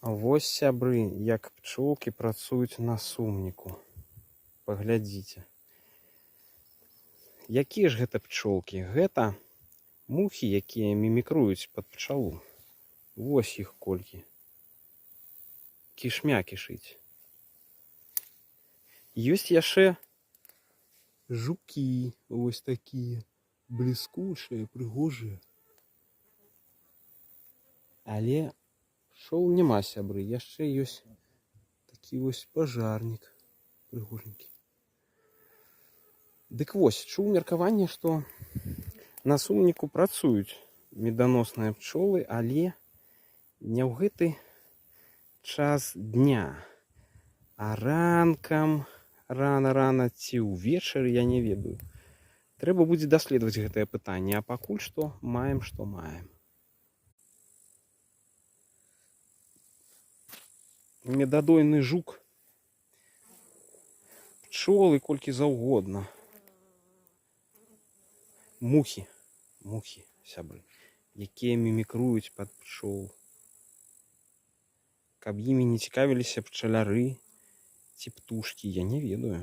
А вось, сябры, як пчолкі працуюць на сумніку. Паглядзіце. Якія ж гэта пчолкі? Гэта мухі, якія мімікруюць пад пчалу. Вось іх колькі. Кішмя кішыць. Ёсць яшчэ жукі, вось такія, бліскучыя, прыгожыя. Але пчол няма, сябры, яшчэ ёсць такі вось пажарнік прыгоженькі. Дык вось, чуў меркаванне, што на сумніку працуюць меданосныя пчолы, але не ў гэты час дня, а ранкам, рана-рана ці ўвечары, я не ведаю. Трэба будзе даследаваць гэтае пытанне, а пакуль што маем, што маем. Медадойны жук, пчолы колькі заўгодна. Мухі, сябры, якія мімікруюць пад пчол. Каб імі не цікавіліся пчаляры ці птушкі, я не ведаю.